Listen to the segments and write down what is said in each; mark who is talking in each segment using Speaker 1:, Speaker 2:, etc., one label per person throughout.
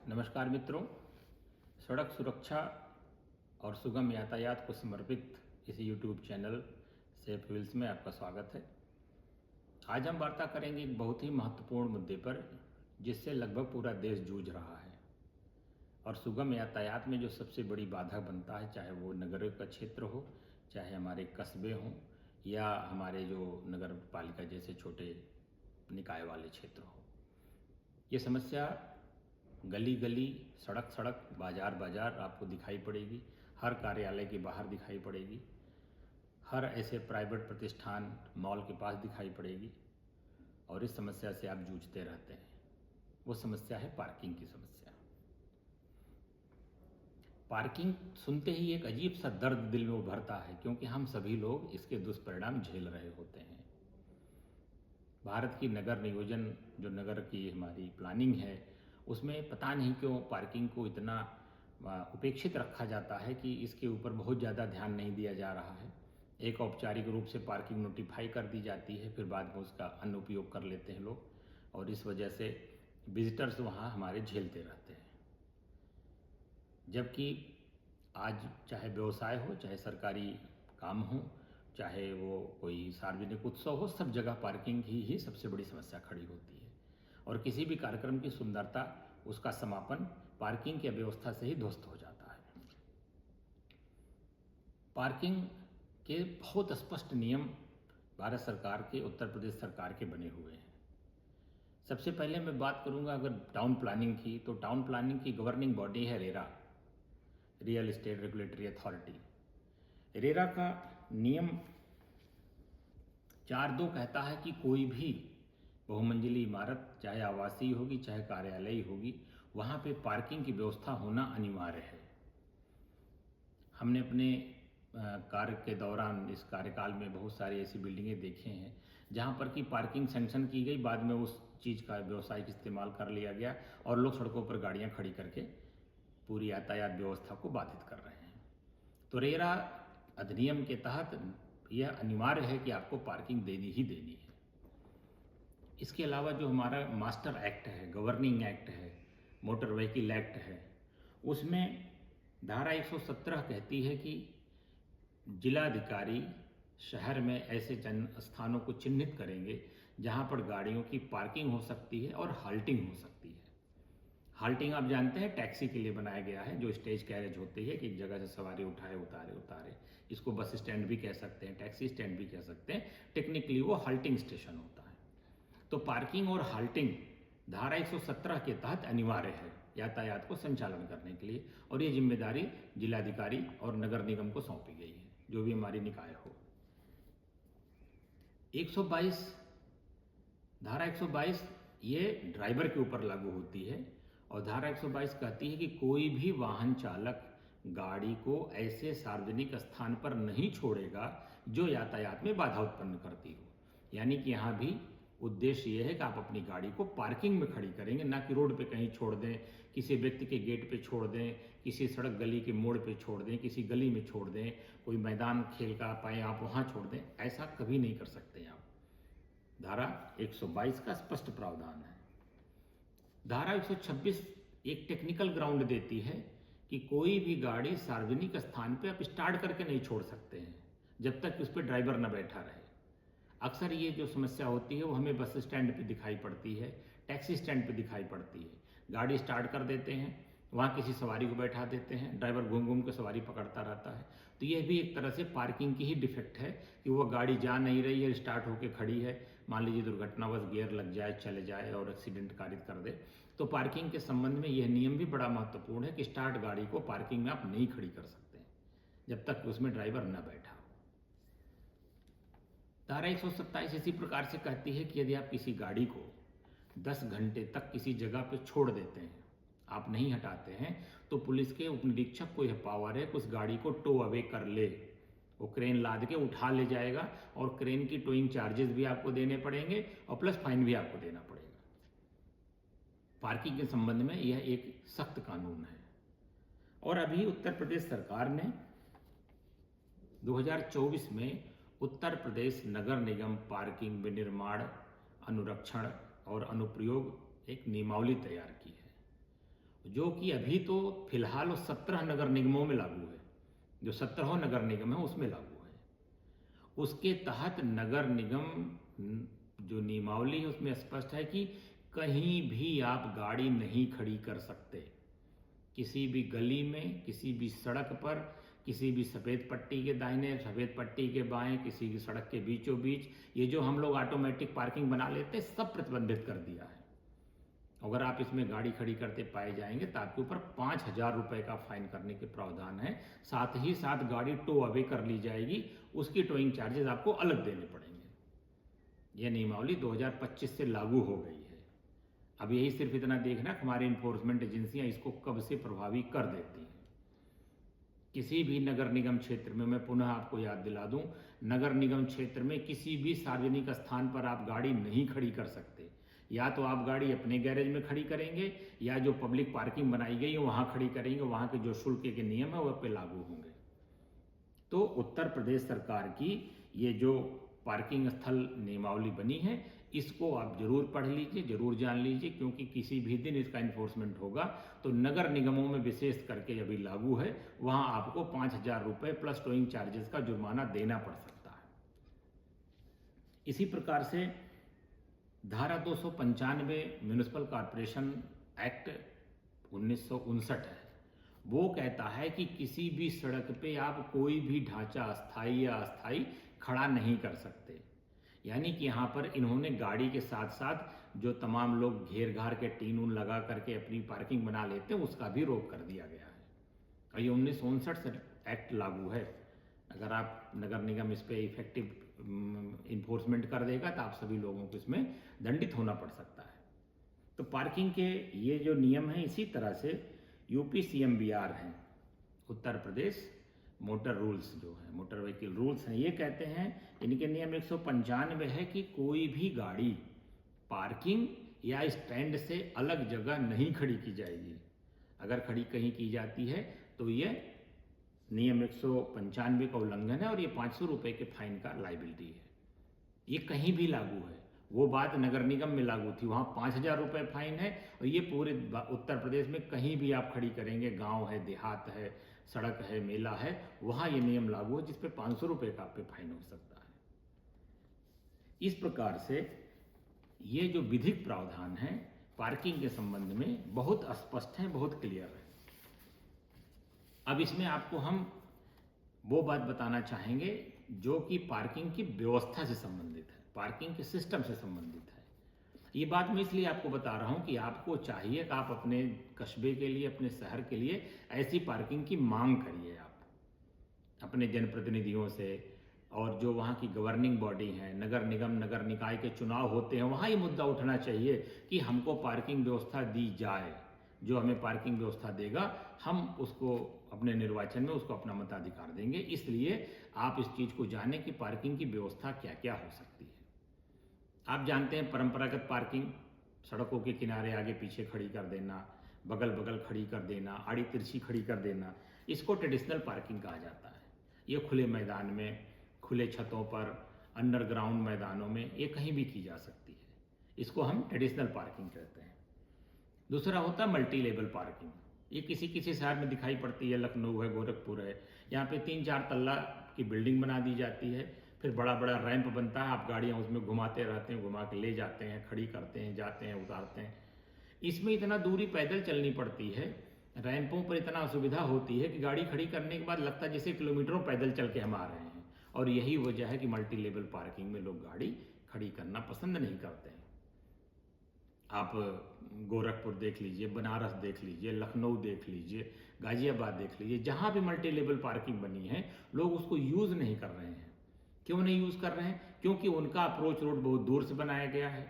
Speaker 1: नमस्कार मित्रों, सड़क सुरक्षा और सुगम यातायात को समर्पित इस YouTube चैनल सेफ व्हील्स में आपका स्वागत है। आज हम वार्ता करेंगे एक बहुत ही महत्वपूर्ण मुद्दे पर जिससे लगभग पूरा देश जूझ रहा है और सुगम यातायात में जो सबसे बड़ी बाधा बनता है, चाहे वो नगर का क्षेत्र हो, चाहे हमारे कस्बे हों या हमारे जो नगर पालिका जैसे छोटे निकाय वाले क्षेत्र हो। ये समस्या गली गली, सड़क सड़क, बाजार बाजार आपको दिखाई पड़ेगी। हर कार्यालय के बाहर दिखाई पड़ेगी, हर ऐसे प्राइवेट प्रतिष्ठान मॉल के पास दिखाई पड़ेगी और इस समस्या से आप जूझते रहते हैं। वो समस्या है पार्किंग की समस्या। पार्किंग सुनते ही एक अजीब सा दर्द दिल में उभरता है क्योंकि हम सभी लोग इसके दुष्परिणाम झेल रहे होते हैं। भारत की नगर नियोजन, जो नगर की हमारी प्लानिंग है, उसमें पता नहीं क्यों पार्किंग को इतना उपेक्षित रखा जाता है कि इसके ऊपर बहुत ज़्यादा ध्यान नहीं दिया जा रहा है। एक औपचारिक रूप से पार्किंग नोटिफाई कर दी जाती है, फिर बाद में उसका अनुपयोग कर लेते हैं लोग और इस वजह से विजिटर्स वहाँ हमारे झेलते रहते हैं। जबकि आज चाहे व्यवसाय हो, चाहे सरकारी काम हो, चाहे वो कोई सार्वजनिक उत्सव हो, सब जगह पार्किंग ही सबसे बड़ी समस्या खड़ी होती है और किसी भी कार्यक्रम की सुंदरता, उसका समापन पार्किंग की अव्यवस्था से ही ध्वस्त हो जाता है। पार्किंग के बहुत स्पष्ट नियम भारत सरकार के, उत्तर प्रदेश सरकार के बने हुए हैं। सबसे पहले मैं बात करूंगा अगर टाउन प्लानिंग की, तो टाउन प्लानिंग की गवर्निंग बॉडी है RERA, real estate regulatory authority. RERA का नियम 4(2) कहता है कि कोई भी बहुमंजिली इमारत, चाहे आवासीय होगी चाहे कार्यालय होगी, वहाँ पे पार्किंग की व्यवस्था होना अनिवार्य है। हमने अपने कार्य के दौरान, इस कार्यकाल में बहुत सारी ऐसी बिल्डिंगें देखे हैं जहाँ पर कि पार्किंग सैंक्शन की गई, बाद में उस चीज़ का व्यावसायिक इस्तेमाल कर लिया गया और लोग सड़कों पर गाड़ियाँ खड़ी करके पूरी यातायात व्यवस्था को बाधित कर रहे हैं। तो रेरा अधिनियम के तहत यह अनिवार्य है कि आपको पार्किंग देनी ही देनी है। इसके अलावा जो हमारा मास्टर एक्ट है, गवर्निंग एक्ट है, मोटर व्हीकल एक्ट है, उसमें धारा 117 कहती है कि जिलाधिकारी शहर में ऐसे जन स्थानों को चिन्हित करेंगे जहां पर गाड़ियों की पार्किंग हो सकती है और हाल्टिंग हो सकती है। हाल्टिंग आप जानते हैं टैक्सी के लिए बनाया गया है, जो स्टेज कैरेज होती है कि एक जगह से सवारी उठाए उतारे। इसको बस स्टैंड भी कह सकते हैं, टैक्सी स्टैंड भी कह सकते हैं। टेक्निकली वो हाल्टिंग स्टेशन होता है। तो पार्किंग और हाल्टिंग धारा 117 के तहत अनिवार्य है यातायात को संचालन करने के लिए और ये जिम्मेदारी जिलाधिकारी और नगर निगम को सौंपी गई है, जो भी हमारी निकाय हो। 122 धारा 122 ये ड्राइवर के ऊपर लागू होती है और धारा 122 कहती है कि कोई भी वाहन चालक गाड़ी को ऐसे सार्वजनिक स्थान पर नहीं छोड़ेगा जो यातायात में बाधा उत्पन्न करती हो। यानी कि यहाँ भी उद्देश्य ये है कि आप अपनी गाड़ी को पार्किंग में खड़ी करेंगे, ना कि रोड पे कहीं छोड़ दें, किसी व्यक्ति के गेट पे छोड़ दें, किसी सड़क गली के मोड़ पे छोड़ दें, किसी गली में छोड़ दें, कोई मैदान खेल का पाए आप वहाँ छोड़ दें। ऐसा कभी नहीं कर सकते आप। धारा 122 का स्पष्ट प्रावधान है। धारा 126 एक टेक्निकल ग्राउंड देती है कि कोई भी गाड़ी सार्वजनिक स्थान पे आप स्टार्ट करके नहीं छोड़ सकते हैं जब तक उस पर ड्राइवर न बैठा रहे। अक्सर ये जो समस्या होती है वो हमें बस स्टैंड पे दिखाई पड़ती है, टैक्सी स्टैंड पे दिखाई पड़ती है। गाड़ी स्टार्ट कर देते हैं, वहाँ किसी सवारी को बैठा देते हैं, ड्राइवर घूम घूम के सवारी पकड़ता रहता है। तो यह भी एक तरह से पार्किंग की ही डिफेक्ट है कि वो गाड़ी जा नहीं रही है, स्टार्ट होकर खड़ी है, मान लीजिए दुर्घटनावश गियर लग जाए, चले जाए और एक्सीडेंट कारित कर दे। तो पार्किंग के संबंध में यह नियम भी बड़ा महत्वपूर्ण है कि स्टार्ट गाड़ी को पार्किंग में आप नहीं खड़ी कर सकते जब तक उसमें ड्राइवर न बैठा हो। धारा 127 इसी प्रकार से कहती है कि यदि आप किसी गाड़ी को 10 घंटे तक किसी जगह पर छोड़ देते हैं, आप नहीं हटाते हैं, तो पुलिस के उप निरीक्षक को यह पावर है कि उस गाड़ी को टो अवे कर ले। वो क्रेन लाद के उठा ले जाएगा और क्रेन की टोइंग चार्जेस भी आपको देने पड़ेंगे और प्लस फाइन भी आपको देना पड़ेगा। पार्किंग के संबंध में यह एक सख्त कानून है। और अभी उत्तर प्रदेश सरकार ने 2024 में उत्तर प्रदेश नगर निगम पार्किंग विनिर्माण, अनुरक्षण और अनुप्रयोग एक नियमावली तैयार की है जो कि अभी तो फिलहाल वो 17 नगर निगमों में लागू है, जो 17वां नगर निगम है उसमें लागू है। उसके तहत नगर निगम जो नियमावली है उसमें स्पष्ट है कि कहीं भी आप गाड़ी नहीं खड़ी कर सकते। किसी भी गली में, किसी भी सड़क पर, किसी भी सफ़ेद पट्टी के दाहिने, सफ़ेद पट्टी के बाएं, किसी की सड़क के बीचों बीच, ये जो हम लोग ऑटोमेटिक पार्किंग बना लेते हैं सब प्रतिबंधित कर दिया है। अगर आप इसमें गाड़ी खड़ी करते पाए जाएंगे तो आपके ऊपर 5,000 रुपये का फाइन करने के प्रावधान है। साथ ही साथ गाड़ी टो अवे कर ली जाएगी, उसकी टोइंग चार्जेस आपको अलग देने पड़ेंगे। यह नियमावली 2025 से लागू हो गई है। अब यही सिर्फ इतना देखना कि हमारी इन्फोर्समेंट एजेंसियां इसको कब से प्रभावी कर देती हैं। किसी भी नगर निगम क्षेत्र में, मैं पुनः आपको याद दिला दूं, नगर निगम क्षेत्र में किसी भी सार्वजनिक स्थान पर आप गाड़ी नहीं खड़ी कर सकते। या तो आप गाड़ी अपने गैरेज में खड़ी करेंगे या जो पब्लिक पार्किंग बनाई गई है वहाँ खड़ी करेंगे। वहाँ के जो शुल्क के नियम है वह पे लागू होंगे। तो उत्तर प्रदेश सरकार की ये जो पार्किंग स्थल नियमावली बनी है इसको आप जरूर पढ़ लीजिए, जरूर जान लीजिए, क्योंकि किसी भी दिन इसका इन्फोर्समेंट होगा तो नगर निगमों में विशेष करके अभी लागू है, वहाँ आपको 5,000 रुपये प्लस टोइंग चार्जेस का जुर्माना देना पड़ सकता है। इसी प्रकार से धारा 295 म्यूनिसिपल कॉरपोरेशन एक्ट 1959 है, वो कहता है कि किसी भी सड़क पे आप कोई भी ढांचा अस्थाई या अस्थाई खड़ा नहीं कर सकते। यानी कि यहाँ पर इन्होंने गाड़ी के साथ साथ जो तमाम लोग घेर घार के टीन ऊन लगा करके अपनी पार्किंग बना लेते हैं उसका भी रोक कर दिया गया है। और ये 1959 से एक्ट लागू है। अगर आप नगर निगम इस पर इफेक्टिव इन्फोर्समेंट कर देगा तो आप सभी लोगों को इसमें दंडित होना पड़ सकता है। तो पार्किंग के ये जो नियम हैं, इसी तरह से यूपी CMVR हैं, उत्तर प्रदेश मोटर रूल्स जो है, मोटर व्हीकल रूल्स हैं, ये कहते हैं, इनके नियम 195 है कि कोई भी गाड़ी पार्किंग या स्टैंड से अलग जगह नहीं खड़ी की जाएगी। अगर खड़ी कहीं की जाती है तो ये नियम 195 का उल्लंघन है और ये 500 रुपये के फाइन का लाइबिलिटी है। ये कहीं भी लागू है। वो बात नगर निगम में लागू थी, वहाँ 5,000 रुपये फाइन है, और ये पूरे उत्तर प्रदेश में कहीं भी आप खड़ी करेंगे, गांव है, देहात है, सड़क है, मेला है, वहाँ ये नियम लागू है जिस पे 500 रुपये का आप पे फाइन हो सकता है। इस प्रकार से ये जो विधिक प्रावधान है पार्किंग के संबंध में बहुत स्पष्ट है, बहुत क्लियर है। अब इसमें आपको हम वो बात बताना चाहेंगे जो कि पार्किंग की व्यवस्था से संबंधित है, पार्किंग के सिस्टम से संबंधित है। ये बात मैं इसलिए आपको बता रहा हूँ कि आपको चाहिए कि आप अपने कस्बे के लिए, अपने शहर के लिए ऐसी पार्किंग की मांग करिए। आप अपने जनप्रतिनिधियों से, और जो वहाँ की गवर्निंग बॉडी है, नगर निगम, नगर निकाय के चुनाव होते हैं, वहाँ ये मुद्दा उठना चाहिए कि हमको पार्किंग व्यवस्था दी जाए। जो हमें पार्किंग व्यवस्था देगा हम उसको अपने निर्वाचन में उसको अपना मताधिकार देंगे। इसलिए आप इस चीज़ को जानें कि पार्किंग की व्यवस्था क्या क्या हो सकती है। आप जानते हैं परंपरागत पार्किंग, सड़कों के किनारे आगे पीछे खड़ी कर देना, बगल बगल खड़ी कर देना, आड़ी तिरछी खड़ी कर देना, इसको ट्रेडिशनल पार्किंग कहा जाता है। ये खुले मैदान में, खुले छतों पर, अंडरग्राउंड मैदानों में, ये कहीं भी की जा सकती है। इसको हम ट्रेडिशनल पार्किंग कहते हैं। दूसरा होता है मल्टी लेवल पार्किंग। ये किसी किसी शहर में दिखाई पड़ती है, लखनऊ है, गोरखपुर है, यहाँ पे 3-4 तल्ला की बिल्डिंग बना दी जाती है, फिर बड़ा बड़ा रैंप बनता है, आप गाड़ियाँ उसमें घुमाते रहते हैं, घुमा के ले जाते हैं, खड़ी करते हैं, जाते हैं, उतारते हैं। इसमें इतना दूरी पैदल चलनी पड़ती है, रैंपों पर इतना असुविधा होती है कि गाड़ी खड़ी करने के बाद लगता है जैसे किलोमीटरों पैदल चल के हम आ रहे हैं। और यही वजह है कि मल्टी लेवल पार्किंग में लोग गाड़ी खड़ी करना पसंद नहीं करते हैं। आप गोरखपुर देख लीजिए, बनारस देख लीजिए, लखनऊ देख लीजिए, गाजियाबाद देख लीजिए, जहाँ भी मल्टी लेवल पार्किंग बनी है लोग उसको यूज़ नहीं कर रहे हैं। क्यों नहीं यूज़ कर रहे हैं? क्योंकि उनका अप्रोच रोड बहुत दूर से बनाया गया है।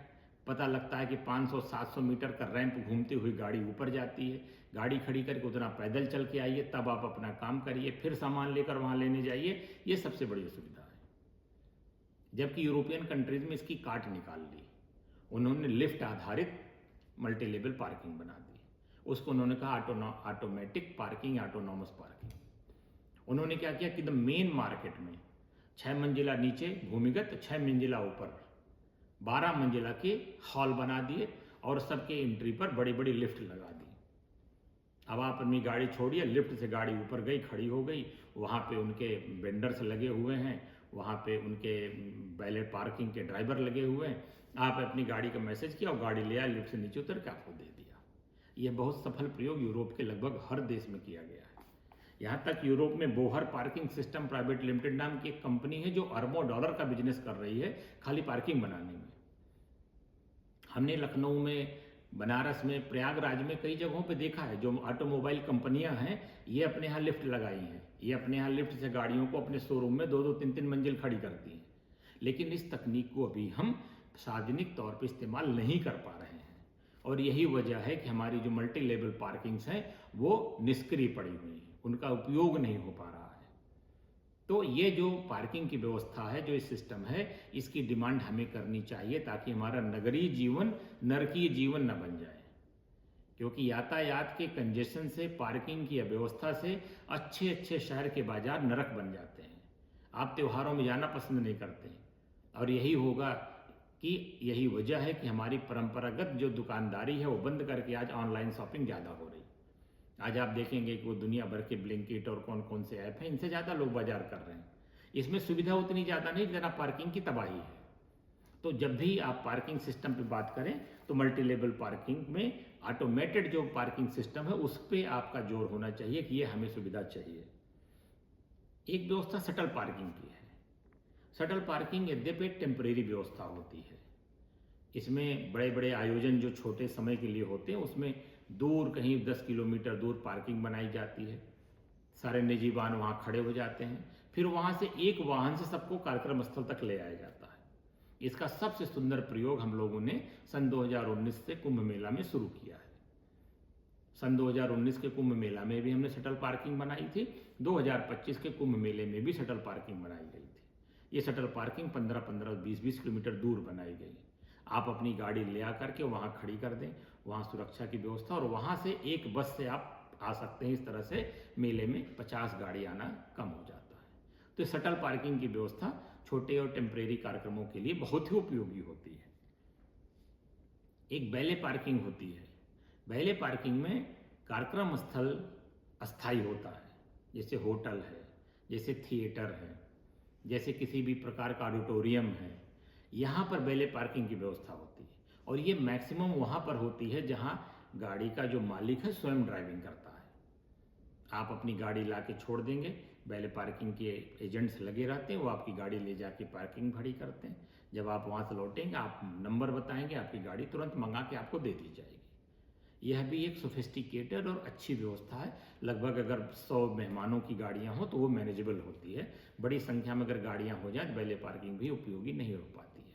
Speaker 1: पता लगता है कि 500-700 मीटर का रैंप घूमती हुई गाड़ी ऊपर जाती है, गाड़ी खड़ी करके उतना पैदल चल के आइए, तब आप अपना काम करिए, फिर सामान लेकर वहाँ लेने जाइए। ये सबसे बड़ी असुविधा है। जबकि यूरोपियन कंट्रीज में इसकी काट निकाल ली, उन्होंने लिफ्ट आधारित मल्टी लेवल पार्किंग बना दी। उसको उन्होंने कहा ऑटोमेटिक पार्किंग, ऑटोनॉमस पार्किंग। उन्होंने क्या किया कि द मेन मार्केट में 6 मंजिला नीचे भूमिगत, 6 मंजिला ऊपर, 12 मंजिला के हॉल बना दिए और सबके एंट्री पर बड़ी बड़ी लिफ्ट लगा दी। अब आप अपनी गाड़ी छोड़िए, लिफ्ट से गाड़ी ऊपर गई, खड़ी हो गई, वहाँ पे उनके वेंडर्स लगे हुए हैं, वहाँ पे उनके वैलेट पार्किंग के ड्राइवर लगे हुए हैं। आप अपनी गाड़ी का मैसेज किया और गाड़ी ले आया, लिफ्ट से नीचे उतर के आपको दे दिया। यह बहुत सफल प्रयोग यूरोप के लगभग हर देश में किया गया है। यहाँ तक यूरोप में Bohr parking system private limited नाम की एक कंपनी है जो अरबों डॉलर का बिजनेस कर रही है खाली पार्किंग बनाने में। हमने लखनऊ में, बनारस में, प्रयागराज में कई जगहों पे देखा है जो ऑटोमोबाइल कंपनियां हैं, ये अपने यहाँ लिफ्ट लगाई हैं। ये अपने यहाँ लिफ्ट से गाड़ियों को अपने शोरूम में 2-2, 3-3 मंजिल खड़ी करती हैं। लेकिन इस तकनीक को अभी हम सार्वजनिक तौर पर इस्तेमाल नहीं कर पा रहे हैं, और यही वजह है कि हमारी जो मल्टी लेवल पार्किंग्स हैं वो निष्क्रिय पड़ी हुई हैं, उनका उपयोग नहीं हो पा रहा है। तो ये जो पार्किंग की व्यवस्था है, जो इस सिस्टम है, इसकी डिमांड हमें करनी चाहिए ताकि हमारा नगरीय जीवन नरकीय जीवन न बन जाए। क्योंकि यातायात के कंजेशन से, पार्किंग की अव्यवस्था से अच्छे अच्छे शहर के बाजार नरक बन जाते हैं। आप त्योहारों में जाना पसंद नहीं करते, और यही होगा कि यही वजह है कि हमारी परंपरागत जो दुकानदारी है वो बंद करके आज ऑनलाइन शॉपिंग ज़्यादा हो रही है। आज आप देखेंगे कि वो दुनिया भर के ब्लिंकिट और कौन कौन से ऐप हैं, इनसे ज़्यादा लोग बाजार कर रहे हैं। इसमें सुविधा उतनी ज़्यादा नहीं जितना पार्किंग की तबाही है। तो जब भी आप पार्किंग सिस्टम पे बात करें तो मल्टी लेवल पार्किंग में ऑटोमेटेड जो पार्किंग सिस्टम है उस पर आपका जोर होना चाहिए कि ये हमें सुविधा चाहिए। एक व्यवस्था शटल पार्किंग की है। शटल पार्किंग यद्यपि टेम्परेरी व्यवस्था होती है, इसमें बड़े बड़े आयोजन जो छोटे समय के लिए होते हैं उसमें दूर कहीं 10 किलोमीटर दूर पार्किंग बनाई जाती है। सारे निजी वाहन वहाँ खड़े हो जाते हैं, फिर वहाँ से एक वाहन से सबको कार्यक्रम स्थल तक ले आया जाता है। इसका सबसे सुंदर प्रयोग हम लोगों ने सन 2019 से कुंभ मेला में शुरू किया है। सन 2019 के कुंभ मेला में भी हमने शटल पार्किंग बनाई थी, 2025 के कुंभ मेले में भी शटल पार्किंग बनाई गई थी। ये शटल पार्किंग 15-15, 20-20 किलोमीटर दूर बनाई गई। आप अपनी गाड़ी ले आकर के वहाँ खड़ी कर दें, वहाँ सुरक्षा की व्यवस्था, और वहाँ से एक बस से आप आ सकते हैं। इस तरह से मेले में 50 गाड़ी आना कम हो जाता है। तो शटल पार्किंग की व्यवस्था छोटे और टेम्परेरी कार्यक्रमों के लिए बहुत ही उपयोगी होती है। एक बैले पार्किंग होती है। बैले पार्किंग में कार्यक्रम स्थल अस्थायी होता है, जैसे होटल है, जैसे थिएटर है, जैसे किसी भी प्रकार का ऑडिटोरियम है। यहाँ पर बैले पार्किंग की व्यवस्था होती है, और ये मैक्सिमम वहाँ पर होती है जहाँ गाड़ी का जो मालिक है स्वयं ड्राइविंग करता है। आप अपनी गाड़ी ला के छोड़ देंगे, बैले पार्किंग के एजेंट्स लगे रहते हैं, वो आपकी गाड़ी ले जाके पार्किंग खड़ी करते हैं। जब आप वहाँ से लौटेंगे, आप नंबर बताएंगे, आपकी गाड़ी तुरंत मंगा के आपको दे दी जाएगी। यह भी एक सोफिस्टिकेटेड और अच्छी व्यवस्था है। लगभग अगर 100 मेहमानों की गाड़ियाँ हों तो वो मैनेजेबल होती है। बड़ी संख्या में अगर गाड़ियाँ हो जाए तो बैले पार्किंग भी उपयोगी नहीं हो पाती है।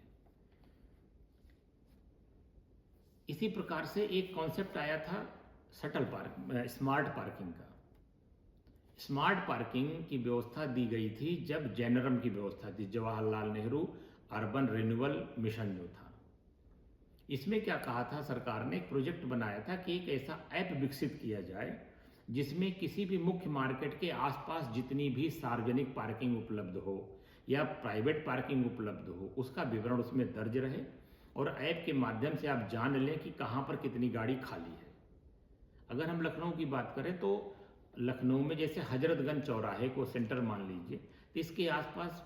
Speaker 1: इसी प्रकार से एक कॉन्सेप्ट आया था स्मार्ट पार्किंग का। स्मार्ट पार्किंग की व्यवस्था दी गई थी जब जैनरम की व्यवस्था थी, Jawaharlal Nehru urban renewal mission जो था। इसमें क्या कहा था, सरकार ने एक प्रोजेक्ट बनाया था कि एक ऐसा ऐप विकसित किया जाए जिसमें किसी भी मुख्य मार्केट के आसपास जितनी भी सार्वजनिक पार्किंग उपलब्ध हो या प्राइवेट पार्किंग उपलब्ध हो, उसका विवरण उसमें दर्ज रहे, और ऐप के माध्यम से आप जान लें कि कहाँ पर कितनी गाड़ी खाली है। अगर हम लखनऊ की बात करें तो लखनऊ में जैसे हजरतगंज चौराहे को सेंटर मान लीजिए, तो इसके आसपास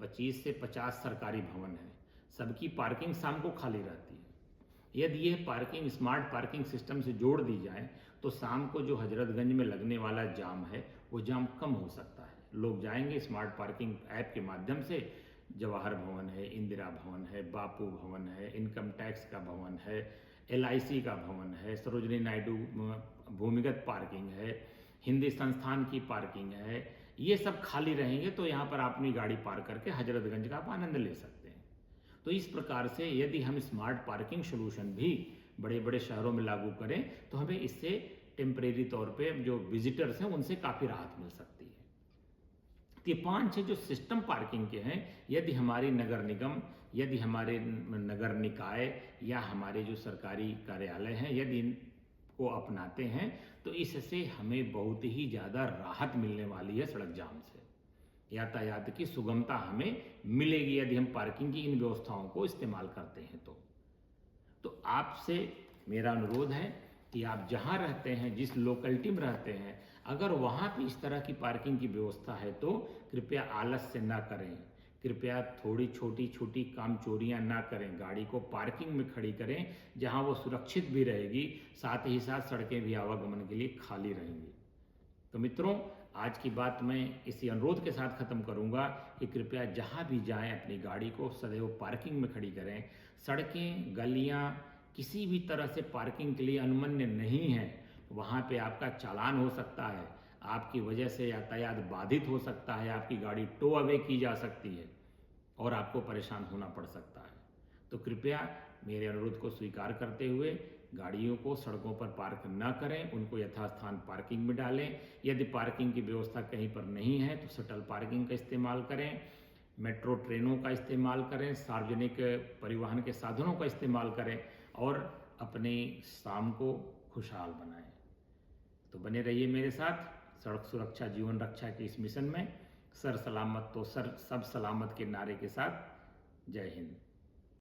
Speaker 1: 25 से 50 सरकारी भवन है। सबकी पार्किंग शाम को खाली रहती है। यदि यह पार्किंग स्मार्ट पार्किंग सिस्टम से जोड़ दी जाए तो शाम को जो हजरतगंज में लगने वाला जाम है वो जाम कम हो सकता है। लोग जाएंगे स्मार्ट पार्किंग ऐप के माध्यम से, जवाहर भवन है, इंदिरा भवन है, बापू भवन है, इनकम टैक्स का भवन है, LIC का भवन है, सरोजनी नायडू भूमिगत पार्किंग है, हिंदी संस्थान की पार्किंग है, ये सब खाली रहेंगे तो यहाँ पर आप अपनी गाड़ी पार्क करके हजरतगंज का आप आनंद ले सकते हैं। तो इस प्रकार से यदि हम स्मार्ट पार्किंग सोल्यूशन भी बड़े बड़े शहरों में लागू करें तो हमें इससे टेम्परेरी तौर पे जो विजिटर्स हैं उनसे काफ़ी राहत मिल सकती है। तो ये 5-6 जो सिस्टम पार्किंग के हैं, यदि हमारी नगर निगम, यदि हमारे नगर निकाय या हमारे जो सरकारी कार्यालय हैं, यदि इनको अपनाते हैं तो इससे हमें बहुत ही ज़्यादा राहत मिलने वाली है सड़क जाम से। यातायात की सुगमता हमें मिलेगी यदि हम पार्किंग की इन व्यवस्थाओं को इस्तेमाल करते हैं। तो आपसे मेरा अनुरोध है कि आप जहाँ रहते हैं, जिस लोकेलिटी में रहते हैं, अगर वहाँ पे इस तरह की पार्किंग की व्यवस्था है तो कृपया आलस से ना करें। कृपया थोड़ी छोटी छोटी काम चोरियाँ ना करें, गाड़ी को पार्किंग में खड़ी करें जहाँ वो सुरक्षित भी रहेगी, साथ ही साथ सड़कें भी आवागमन के लिए खाली रहेंगी। तो मित्रों, आज की बात मैं इसी अनुरोध के साथ ख़त्म करूंगा कि कृपया जहां भी जाएं अपनी गाड़ी को सदैव पार्किंग में खड़ी करें। सड़कें, गलियां किसी भी तरह से पार्किंग के लिए अनुमन्य नहीं है। वहां पे आपका चालान हो सकता है, आपकी वजह से यातायात बाधित हो सकता है, आपकी गाड़ी टो अवे की जा सकती है और आपको परेशान होना पड़ सकता है। तो कृपया मेरे अनुरोध को स्वीकार करते हुए गाड़ियों को सड़कों पर पार्क न करें, उनको यथास्थान पार्किंग में डालें। यदि पार्किंग की व्यवस्था कहीं पर नहीं है तो शटल पार्किंग का इस्तेमाल करें, मेट्रो ट्रेनों का इस्तेमाल करें, सार्वजनिक परिवहन के साधनों का इस्तेमाल करें और अपनी शाम को खुशहाल बनाएं। तो बने रहिए मेरे साथ सड़क सुरक्षा जीवन रक्षा के इस मिशन में। सर सलामत तो सब सलामत के नारे के साथ। जय हिंद।